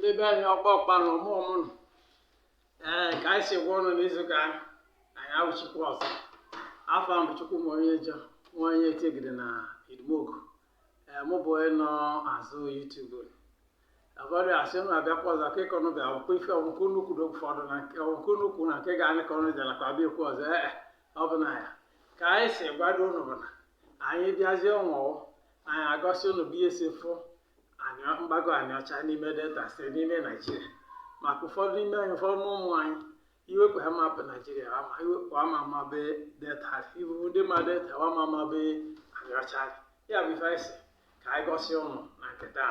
ndị be anyị ọkpọkpa na ọmụmụ ka anyị si gwa ọnụ n'izu ka anyị awụchikwa ọzọ afọ mbụ chukwu ma onye jọ nwa onye etegide na idimogu mụ bụ onye nọ azụ YouTube ụfọdụ asị nụ abịakwa ọzọ ka ịkọnụ bịa ọkwa ife ọnwụkụ nnukwu na ụfọdụ na ọnwụkụ nnukwu na nke ga-anị ka ọnụ jara kwa bịa ekwu ọzọ ọ bụ na ya ka anyị si gwado ụnụ bụ na anyị bịazie ọnwụọ anyị agọsi ụnụ bụ ihe si fụ mgbago anyị ọcha n'ime Delta steeti n'ime Naijiria maka ụfọdụ n'ime anyị ụfọdụ ụmụ anyị iwepụ ha mapụ Naijiria iwepụ ama amabe Delta ibu ndị ma Delta ama amabe anyị ọcha ya bụ ife anyị si ka anyị gosi ụnụ na nketa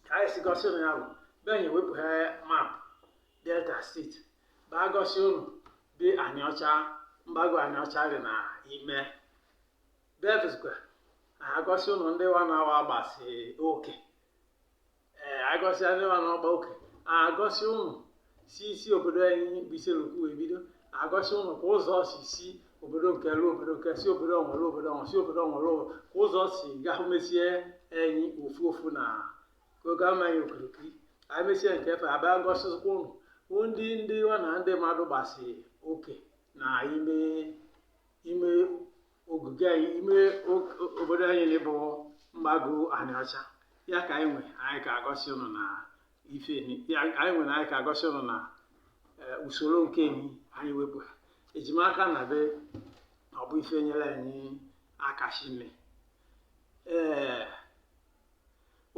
ka anyị si gosi ụnụ ya bụ be anyị ewepụ ha mapụ Delta steeti bụ agosi ụnụ be anyị ọcha mgbago anyị ọcha dị na ime bevizikwa agosi ụnụ ndị wa na-awa agbasi oke agosi ndị wa na-agba oke agosi ụnụ si isi obodo anyị bụ Iselukwu wee bido agosi ụnụ ka ụzọ si obodo nke ruo obodo nke si obodo ọnwere obodo ọnwere si obodo ọnwere ka ụzọ si gahụ mesie enyi ofu na oge ama anyị okirikiri anyị mesie nke efe abịa gosikwa ụnụ ndị wa na ndị mmadụ gbasi oke na ime ogige anyị ime obodo anyị na-ebu mgbago anyị ọcha ya ka anyị ka agọsi ụnụ na ife anyị na anyị ka agọsi ụnụ na usoro nke anyị wepụ ejimaka na be ọ bụ ife nyere anyị aka shime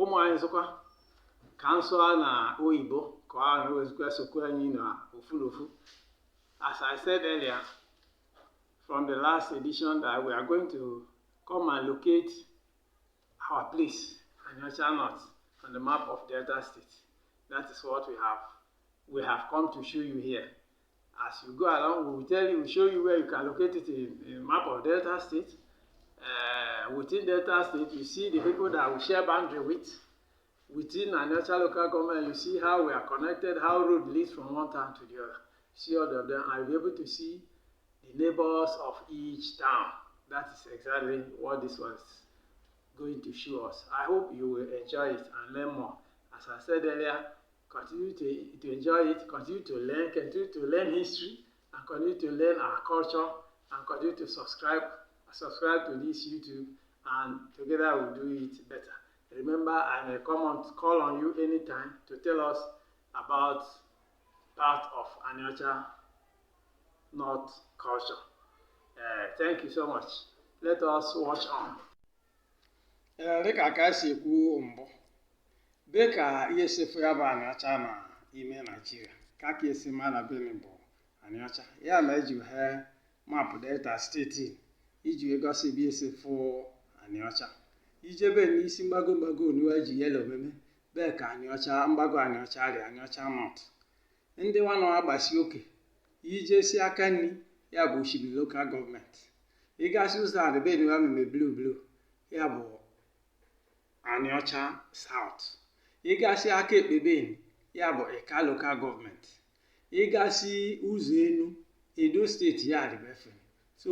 ụmụ anyị zụkwa ka nsọ na oyibo ka ahụ wezikwa sokwa anyị na ofu as I said earlier from the last edition that we are going to come and locate our place, Aniocha North, on the map of Delta State. That is what we have come to show you here. As you go along, we will show you where you can locate it in the map of Delta State. Within Delta State, you see the people that we share boundary with. Within Aniocha local government, you see how we are connected, how road leads from one town to the other. See all of them, and you'll be able to see the neighbors of each town. That is exactly what this was going to show us. I hope you will enjoy it and learn more. As I said earlier, continue to enjoy it, continue to learn history, and continue to learn our culture, and continue to subscribe to this YouTube, and together we'll do it better. Remember, I may call on you anytime to tell us about part of Aniocha North culture. Thank you so much. Let us watch on. Dịka ka si ekwu mbụ be ka ihe sefu ya bụ Aniocha na ime Naijiria ka esi ma na beni bụ Aniocha ya ma eji ha mapụ Delta steeti iji gosi ebe esefu Aniocha ijebe n'isi mgbago oniwe ji yelo omeme be ka Aniocha mgbago Aniocha dị Aniocha North ndị nwa na agbasi oke ije si aka nri ya bụ Oshibiri local gọọmenti ịgasị ụzọ adịbe na mmemme blue ya bụ Aniocha South ịgasị aka ekpebe ya bụ Eka local gọọmenti ịgasị ụzọ enu Edo steeti ya adịbefe so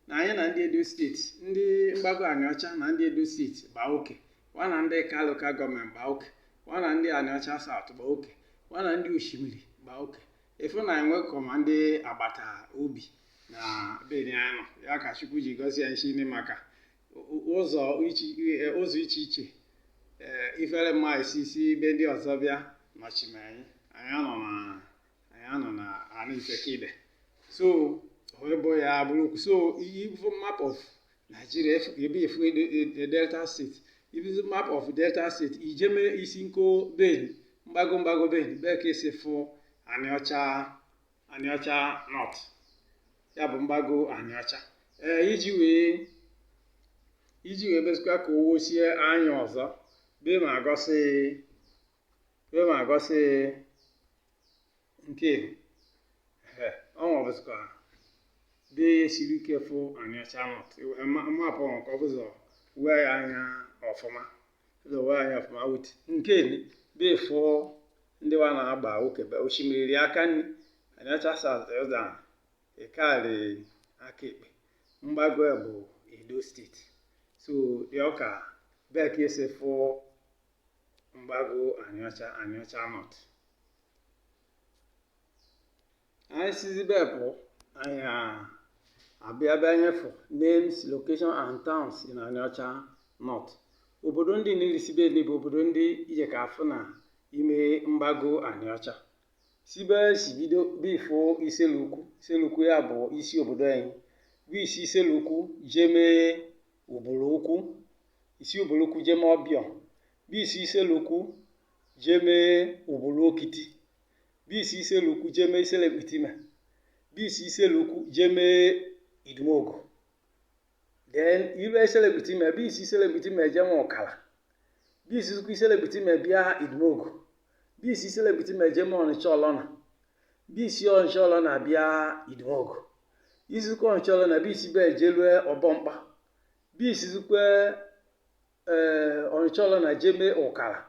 na anyị na ndị Edo steeti ndị mgbago Aniocha na ndị Edo steeti gbaa oke wa na ndị Eka local gọọmenti gbaa oke wa na ndị Aniocha South gbaa oke wa na ndị Oshimiri gbaa oke efu na enwekọma ndị agbata obi na beni anyị nọ ya ka Chukwu ji gọzie anyị shine maka ụzọ iche iche ifere mma isi be ndị ọzọ bịa nọchime anyị anọ na ana Ifekide so bụ ya bụrụ so ifu map of Nigeria ebe efu Delta State ifu map of Delta State ijeme isi nko beni mgbago beni be ka esi fụ Aniocha North ya bụ mgbago Aniocha iji wee bezikwa ka o wosie anya ọzọ be ma gosi nke ọ nwebụzikwa be siri ike fụ Aniocha North mapụ nke ọbụzọ wee anya ọfụma wit nke be fụ ndị wa na-agba oke Oshimiri aka nri Aniocha South ụzọ Ekali aka ekpe mgbago bụ Edo steeti so dị ọka be ka esi fụ mgbago Anịọcha North. Anyị sizi be pụ anyị abịa nyefu names, location and towns in Anịọcha North. Obodo ndị na-erisibe bụ obodo ndị ije ka afụ na ime mgbago Anịọcha. Sibe si bido bifo Iselukwu ya bụ isi obodo anyị. Bụ isi Iselukwu jeme Ubolokwu, isi Ubolokwu jeme Ọbịọ, bụ isi Iselukwu jeme Ubolokiti, bụ isi Iselukwu jeme Iselekpitime, bụ isi Iselukwu jeme Idumogo. Then ibe Iselekpitime, bụ isi Iselekpitime jeme Ọkala, bụ isi Iselekpitime bịa Idumogo, bụ isi Iselekpitime jeme Ọnịcha Ọlọna, bụ isi Ọnịcha Ọlọna bịa Idumogo. Isi Ọnịcha Ọlọna bụ isi be jelue Ọbọmkpa, bụ isi Ọnịcha Ọlọna jeme Ụkala.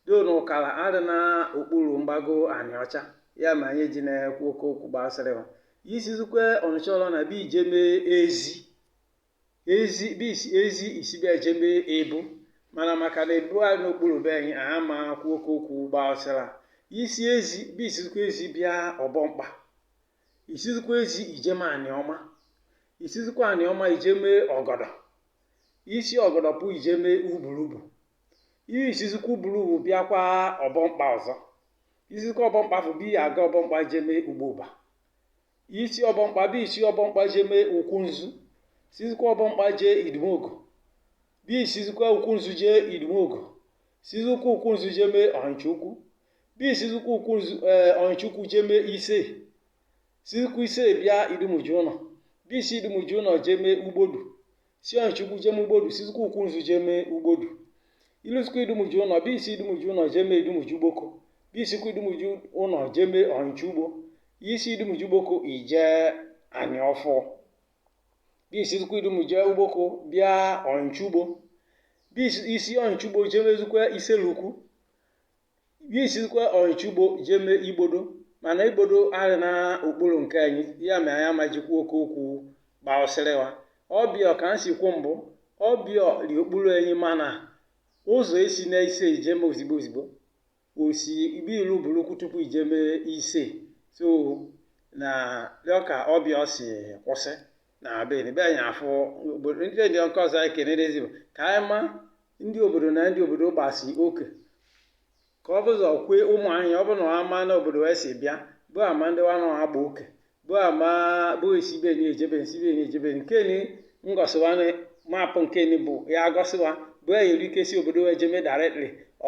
Do na Ụkala adị na okpuru mgbago Anịọcha, ya ma anyị ji na-ekwu okwu gbasara. Isi Ọnịcha Ọlọna bụ ijeme Ezi, bụ isi isi be jeme Ebu, mana maka na Ebu a n'okpuru be anyị ama akwu okwu gbasara. Isi Ezi bụ isi Ezi bịa Ọbọmkpa, isi Ezi ijeme Anịọma, isi Anịọma ijeme Ọgọdọ, isi Ọgọdọ bụ ijeme Ubulubu, isi Ubulubu bịakwa Ọbọmkpa ọzọ. Isi Ọbọmkpa bụ bi aga Ọbọmkpa jeme Ugboba. Isi Ọbọmkpa bụ isi Ọbọmkpa jeme Ukwunzu. Isi Ọbọmkpa jee Idumogo, bụ isi Ukwunzu jee Idumogo. Isi Ukwunzu jeme Ọnịchukwu, bụ isi Ọnịchukwu jeme Ise. Isi Ise bịa Idumuju ụnọ, bụ isi Idumuju ụnọ jeme Ugbodu. Si Ọnịchukwu jeme Ugbodu, isi Ukwunzu jeme Ugbodu. Ilu Idumuju ụnọ bụ isi Idumuju ụnọ jeme Idumuju Gboko, bụ isi Idumuju ụnọ jeme Ọnịcha Ugbo. Isi Idumuju Gboko ije Anịọfọ, bụ isi Idumuju Gboko bịa Ọnịcha Ugbo, bụ isi Ọnịcha Ugbo jemezukwa Iselukwu, bụ isi Ọnịcha Ugbo jeme Igbodo, mana Igbodo adị na okpuru nke anyị, ya ma anyị amajikwa okwu gbasịrịwa. Ọbịọ ka m si kwu mbụ, Ọbịọ dị okpuru anyị, mana ụzọ esi na Ise ijeme ozigbo osi ibe ilu Ubolokwu tupu ijeme Ise. So na ka Ọbịọ si kwụsị na be anyị afọ obodo ndị nke ọzọ anyị kenerezi ka anyị ma ndị obodo na ndị obodo gbasi oke, ka ọ bụzọ kwe ụmụ anyị ọ bụ na ama na obodo wee si bịa bụ ama ndị nwanụ agba oke bụ ama bụ esi be na-ejebe nke ni ngọsịwa mapụ nke ni bụ ya gọsịwa bụ ya eri ike si obodo wee jeme directly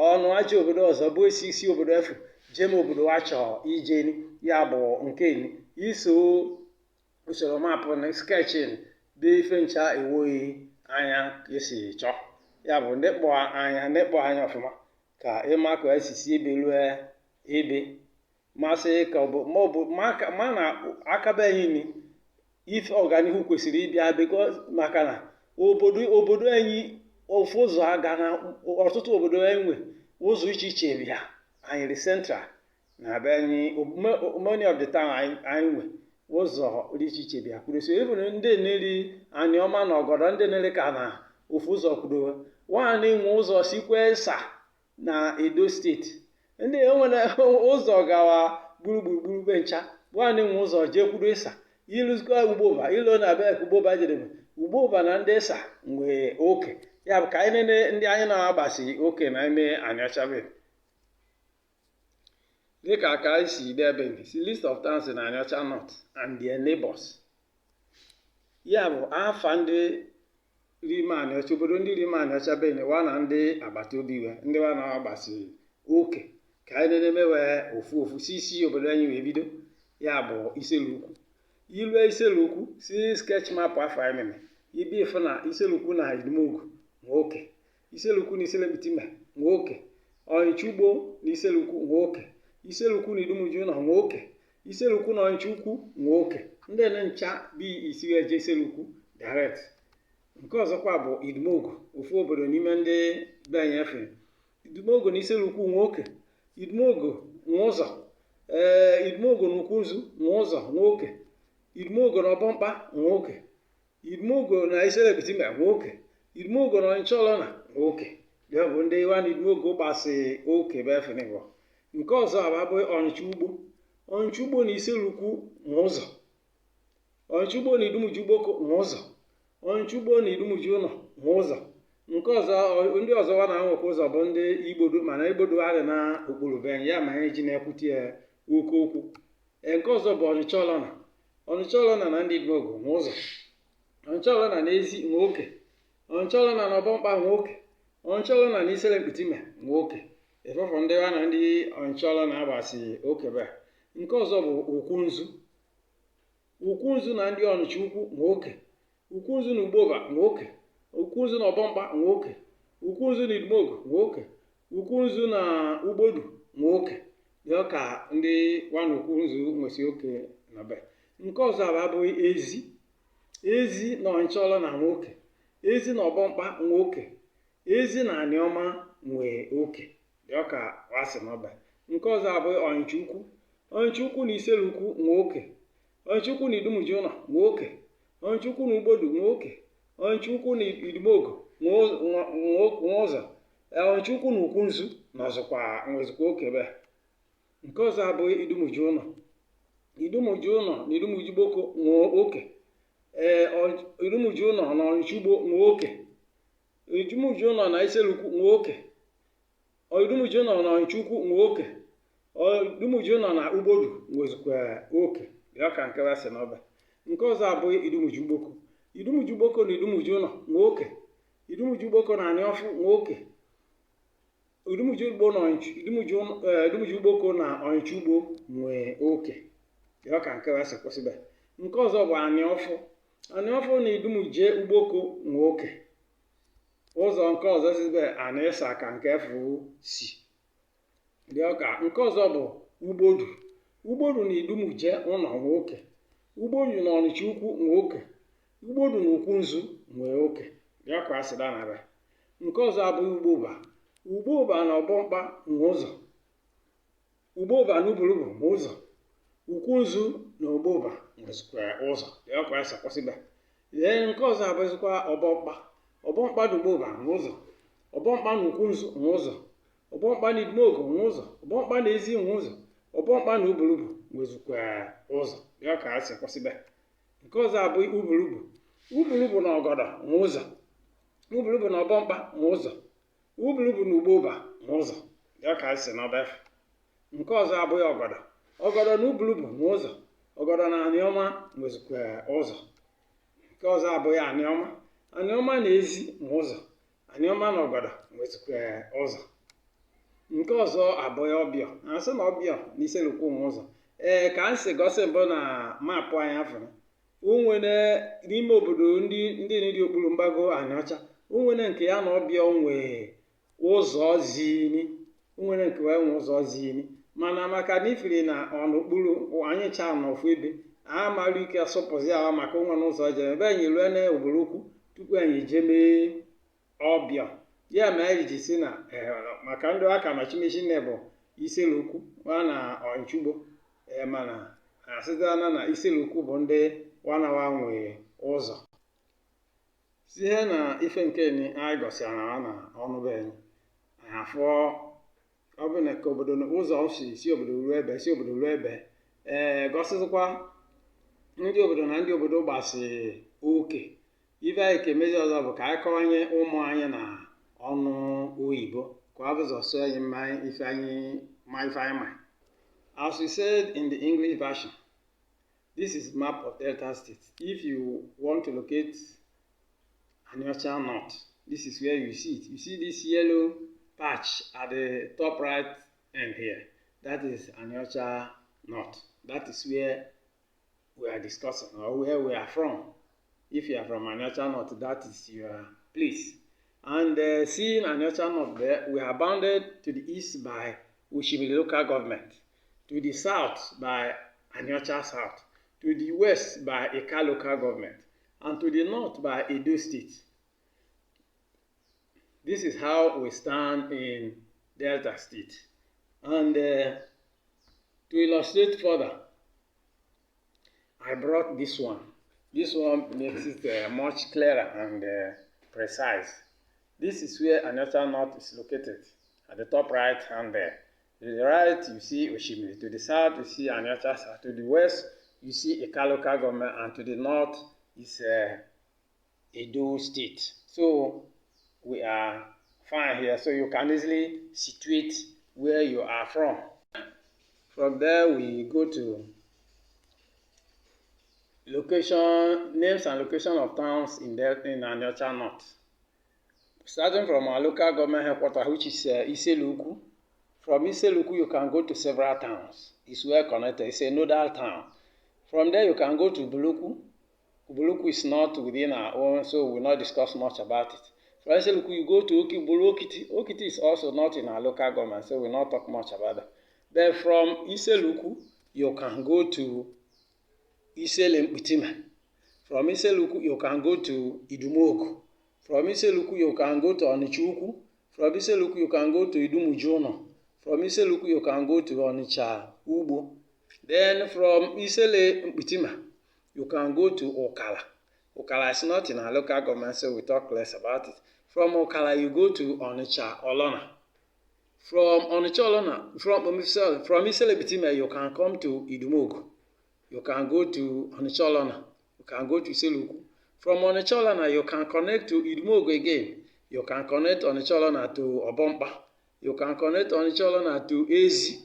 ọnụ aja obodo ọzọ bụ isi obodo efu jeme obodo wa chọọ ije ya bụ nke ni iso usoro mapụ na sketching bụ ife ncha ewoghị anya ka esi chọọ, ya bụ ndekpọ anya ọfụma ka ịma ka esi si ebe lue ebe masị ka ma na akaba anyị ni ife ọganihu kwesịrị ịbịa maka na obodo anyị ofu ụzọ aga na ọtụtụ obodo enwe ụzọ iche iche bịa anyị dị central na be anyị many of the time anyị nwe ụzọ dị iche iche bịa kwudosi ebe ndị na-eri Anịọma na Ọgọdọ ndị na-ere ka na ofu ụzọ kwudowe nwaanyị nwe ụzọ sikwe sa na Edo steeti ndị enwere ụzọ gawa gburugburu be ncha nwaanyị nwe ụzọ jee kwudo ịsa iluzikwa Ugboba ilo na be Ugboba jedebe Ugboba na ndị ịsa nwee oke, ya bụ ka anyị nene ndị anyị na-agbasi oke na ime Anịọcha be dịka ka anyị si debe si list of towns in Anịọcha North and their neighbors. Ya bụ afa ndị rime Anịọcha, obodo ndị rime Anịọcha be wa na ndị agbata obi we ndị wa na-agbasi oke ka anyị na-emewe ofu si isi obodo anyị wee bido, ya bụ Iselukwu. Ilue Iselukwu si sketch map afọ anyị meme ibe ife na Iselukwu na Idumogo nwoke, Iselukwu na Iselekpitime nwoke, Ọnịcha Ugbo na Iselukwu nwoke, Iselukwu na Idumuju ụnọ nwoke, Iselukwu na Ọnịcha Ukwu nwoke. Ndị ncha bi isi eje Iselukwu direct. Nke ọzọkwa bụ Idumogo, ofu obodo n'ime ndị be anyị efe. Idumogo na Iselukwu nwoke, Idumogo nwe ụzọ, Idumogo na Ukwunzu nwe ụzọ nwoke, Idumogo na Ọbọmkpa nwoke, Idumogo na Iselekpitime nwoke, Idumogo na Ọnịcha Ọlọna nwoke. ya bụ ndị nwanne Idimogo gbasi oke befenịbọ. Nke ọzọ abụ Ọnịcha ugbo. Ọnịcha ugbo na Iselukwu nwe ụzọ. Ọnịcha ugbo na Idumuji Ugboko nwe ụzọ. Ọnịcha ugbo na Idumuji ụnọ nwe ụzọ. Nke ọzọ ndị ọzọ wa na-anwekwa ụzọ bụ ndị Igbodo, mana Igbodo adị na okpuru be ya ma anyị ji na-ekwute ya oke okwu. Nke ọzọ bụ Ọnịcha Ọlọna. Ọnịcha Ọlọna na ndị Idimogo nwe ụzọ. Ọnịcha Ọlọna na Ezi nwe oke. Ọnịcha Ọlọna na Ọbọmkpa nwe oke. Ọnịcha Ọlọna na Iselekputime nwe oke. Efefọ ndị ha na ndị Ọnịcha Ọlọna agbasi oke be. Nke ọzọ bụ Ukwunzu. Ukwunzu na ndị Ọnịcha Ukwu nwe oke. Ukwunzu na Ugboba nwe oke. Ukwunzu na Ọbọmkpa nwe oke. Ukwunzu na Idimogo nwe oke. Ukwunzu na Ugbodu nwe oke. Dị ka ndị nwana Ukwunzu nwesi oke na be. Nke ọzọ abụghị Ezi. Ezi na Ọnịcha Ọlọna nwe oke. Ezi na Ọbọmkpa nwe oke. Ezi na Aniọma nwe oke. Dị ka wasị n'ọba. Nke ọzọ abụghị Ọnịcha Ukwu. Ọnịcha Ukwu na Iselukwu nwe oke. Ọnịcha Ukwu na Idumuji ụnọ nwe oke. Ọnịcha Ukwu na Ugbodu nwe oke. Ọnịcha Ukwu na Idimogo nwe ụzọ. Ọnịcha Ukwu na Ukwunzu nwezikwa oke be. Nke ọzọ abụghị Idumuji ụnọ. Idumuji ụnọ na Idumuji Ugboko nwe oke. Idumuji ụnọ na Ọnịcha Ugbo nwe oke. Idumuji ụnọ na Iselukwu nwe oke. Idumuji ụnọ na Ọnịcha Ukwu nwe oke. Idumuji ụnọ na Ugbodu nwezikwa oke. Ya ka nke wasị n'ọba. Nke ọzọ abụghị Idumuji Ugboko. Idumuji Ugboko na Idumuji ụnọ nwe oke. Idumuji Ugboko na Aniọfụ nwe oke. Idumuji Ugboko na Ọnịcha Ugbo nwe oke. Ya ka nke wasị kwụsịbe. Nke ọzọ bụ Aniọfụ. Aniọfụ na Idumuji Ugboko nwe oke. Ụzọ nke ọzọ sibe Anịsa ka nke efu si. Ya ka nke ọzọ bụ Ugbodu. Ugbodu na Idumuji ụnọ nwe oke. Ugbodu na Ọnịcha Ukwu nwe oke. Ugbodu na Ukwunzu nwe oke. Ya ka asị danaba. Nke ọzọ abụghị Ugboba. Ugboba na Ọbọmkpa nwe ụzọ. Ugboba na Ubulugbo nwe ụzọ. Ukwunzu na Ugboba nwezikwa ụzọ. Ya ka asị kwụsịba. Nke ọzọ abụzikwa Ọbọmkpa. Ọbọmkpa na Ugboba nwe ụzọ. Ọbọmkpa na Ukwunzu nwe ụzọ. Ọbọmkpa na Idimogo nwe ụzọ. Ọbọmkpa na Ezi nwe ụzọ. Ọbọmkpa na Ubulugbo nwezikwa ụzọ. Ya ka asị kwụsịba. Nke ọzọ abụghị Ubulugbo. Ubulugbo na Ọgọdọ nwe ụzọ. Ubulugbo na Ọbọmkpa nwe ụzọ. Ubulugbo na Ugboba nwe ụzọ. Ya ka asị n'ọba efu. Nke ọzọ abụghị Ọgọdọ. Ọgọdọ na Ubulugbo nwe ụzọ. Ọgọdọ na Aniọma nwezikwa ụzọ. Nke ọzọ abụghị Aniọma. Aniọma na Ezi nwe ụzọ. Aniọma na Ọgọdọ nwezikwa ụzọ. Nke ọzọ abụghị Ọbịọ. Asị na Ọbịọ na Iselukwu nwe ụzọ. Ka m si gosi mbụ na maapụ anyị afọ. Onwere n'ime obodo ndị dị okpuru mgbago Anịọcha. Onwere nke ya na Ọbịọ nwe ụzọ zini. Onwere nke wee nwe ụzọ zini. Mana maka na ifiri na ọnụkpuru anyị chaa n'ofu ebe. Amarụ ike asọpụzi ahụ maka onwe n'ụzọ jere. Ebe anyị rue na obodo ukwu tupu anyị jeme Ọbịọ. Ya ma anyị ji si na maka ndị aka na Chimechi bụ Iselukwu na Ọnịcha Ugbo. Mana asịtana na Iselukwu bụ ndị wanawa nwe ụzọ. Ihe na ife nke anyị gosira na ọnụbe anyị afọ ọ bụ na ka obodo ụzọ si obodo ruo ebe si obodo ruo ebe. Gosizikwa ndị obodo na ndị obodo gbasi oke. Ife anyị ka emezi ọzọ bụ ka anyị kọwanye ụmụ anyị na ọnụ oyibo ka ọ bụzọ so anyị ife anyị ma. As we said in the English version, this is map of Delta State. If you want to locate Anịọcha North, this is where you see it. You see this yellow patch at the top right end here. That is Anịọcha North. That is where we are discussing, or where we are from. If you are from Anịọcha North, that is your place. And seeing Anịọcha North there, we are bounded to the east by Oshimiri local government, to the south by Anịọcha South, to the west by Eka local government, and to the north by Edo State. This is how we stand in Delta State. And to illustrate further, I brought this one. This one makes it much clearer and precise. This is where Aniocha North is located, at the top right hand there. To the right, you see Oshimiri. To the south, you see Aniocha South. To the west, you see Ika local government. And to the north is Edo State. So we are fine here. So you can easily situate where you are from. From there, we go to location, names and location of towns in Aniocha North. Starting from our local government headquarters, which is Iseluku. From Iseluku, you can go to several towns. It's well connected. It's a nodal town. From there, you can go to Ubuluku. Ubuluku is not within our own, so we will not discuss much about it. From Iseluku, you go to Okiti. Okiti is also not in our local government, so we will not talk much about that. Then from Iseluku, you can go to Iselemptima. From Iseluku, you can go to Idumogu. From Iseluku, you can go to Onichuku. From Iseluku, you can go to Idumujono. From Iseluku, you can go to Onitsha Ubo. Then from Iselemptima, you can go to Okala. Okala is not in our local government, so we talk less about it. From Okala, you go to Onitsha Olona. From Onitsha Olona, from Iselemptima, you can come to Idumogu. You can go to Onitsha Olona. You can go to Iseluku. From Onitsha Olona, you can connect to Idumogu again. You can connect Onitsha Olona to Obompa. You can connect Onitsha Olona to Ezi.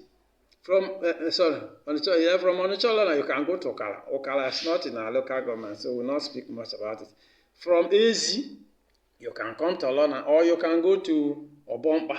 From Onitsha Olona, you can go to Okala. Okala is not in our local government, so we will not speak much about it. From Ezi, you can come to Olona, or you can go to Obompa.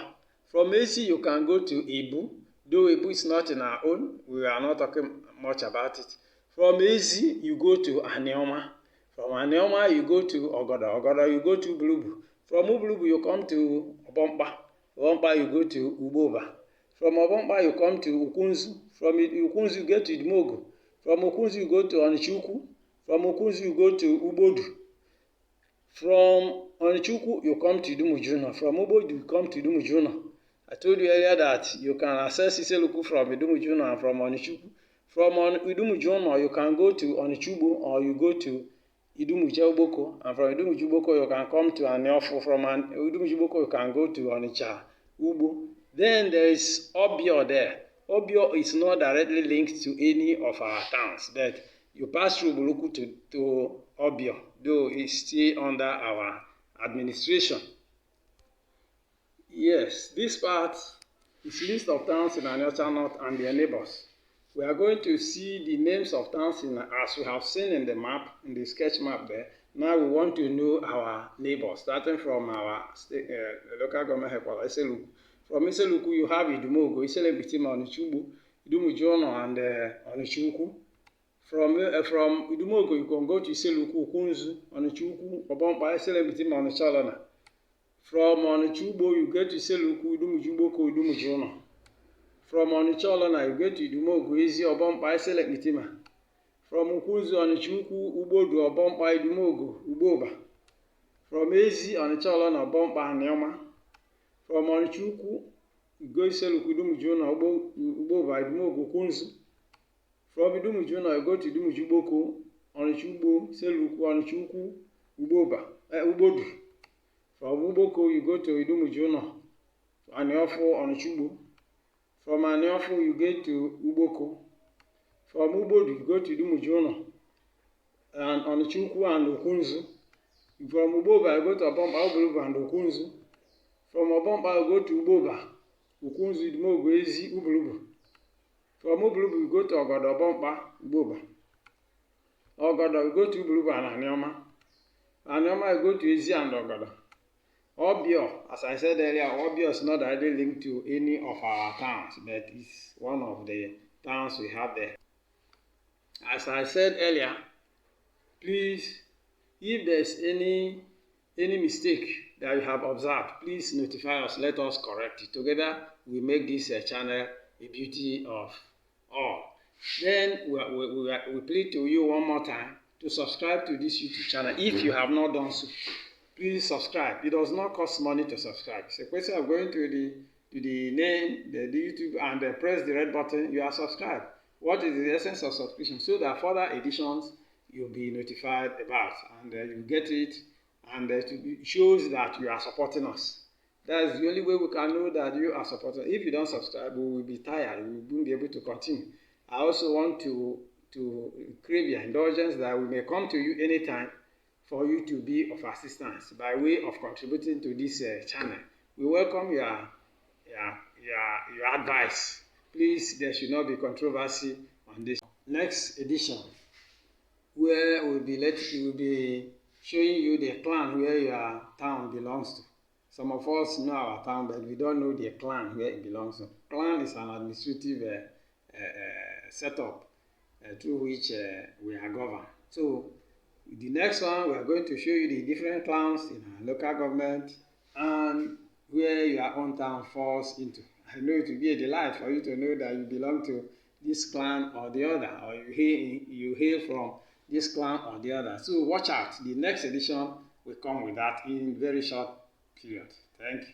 From Ezi, you can go to Ibu. Though Ibu is not in our own, we are not talking much about it. From Ezi, you go to Anioma. From Anioma, you go to Ogoda. Ogoda, you go to Ubulubu. From Ubulubu, you come to Obompa. Obompa, you go to Uboba. From Obompa, you come to Ukunzu. From Ukunzu, you get to Idmogo. From Ukunzu, you go to Onichuku. From Ukunzu, you go to Ubodu. From Onichuku, you come to Idumujuno. From Ubodu, you come to Idumujuno. I told you earlier that you can access Iseluku from Idumujuno and from Onichuku. From Idumujuno, you can go to Onichubu, or you go to Idumujuboko, and from Idumujuboko you can come to Aniofu. From Idumujuboko you can go to Onitsha Ubo. Then there is Obio there. Obio is not directly linked to any of our towns, but you pass through Buluku to Obio, though it's still under our administration. Yes, this part is list of towns in Aniocha North and their neighbors. We are going to see the names of towns as we have seen in the map, in the sketch map there. Now we want to know our neighbors, starting from our local government headquarters, Iseluku. From Iseluku, you have Idumogo, Iselemptima, Onichubu, Idumujono, and Onichuku. From Idumogo, you can go to Iseluku, Ukunzu, Onichuku, Obompa, Iselemptima, Onitsha Olona. From Onichubo, you get to Iseluku, Idumujuboko, Idumujono. From Onitsha Olona, you get to Idumogu, Ezi, Obompa, Iselemptima. From Ukunzu, Onichuku, Ubodu, Obompa, Idumogu, Uboba. From Ezi, Onitsha Olona, Obompa, Anioma. From Onichuku, you go to Iseluku, Idumujono, Uboba, Idumogu, Ukunzu. From Idumujono, you go to Idumujuboko, Onichubo, Iseluku, Onichuku, Ubodu. From Uboko, you go to Idumujono, Aniofu, Onichubo. From Aniofu, you get to Uboko. From Ubodu, you go to Idumujono, and Onichuku and Ukunzu. From Uboba, you go to Obompa, Ubulubu, and Ukunzu. From Obompa, you go to Uboba, Ukunzu, Idmogo, Ezi, Ubulubu. From Ubulubu, you go to Ogoda, Obompa, Uboba. Ogoda, you go to Ubulubu and Anioma. Anioma, you go to Ezi and Ogoda. Obio, as I said earlier, Obio is not directly linked to any of our towns, but it's one of the towns we have there. As I said earlier, please, if there's any mistake that you have observed, please notify us, let us correct it. Together, we make this channel a beauty of all. Then we plead to you one more time to subscribe to this YouTube channel if you have not done so. Please subscribe. It does not cost money to subscribe. It's a question of going to the name, the YouTube, and press the red button. You are subscribed. What is the essence of subscription? So that further editions you'll be notified about, and you get it and it shows that you are supporting us. That's the only way we can know that you are supporting. If you don't subscribe, we will be tired. We won't be able to continue. I also want to crave your indulgence that we may come to you anytime for you to be of assistance by way of contributing to this channel. We welcome your advice. Please, there should not be controversy on this. Next edition, where we'll be showing you the clan where your town belongs to. Some of us know our town, but we don't know the clan where it belongs to. Clan is an administrative setup through which we are governed. So the next one, we are going to show you the different clans in our local government and where your own town falls into. I know it will be a delight for you to know that you belong to this clan or the other, or you hail from this clan or the other. So watch out. The next edition will come with that in very short period. Thank you.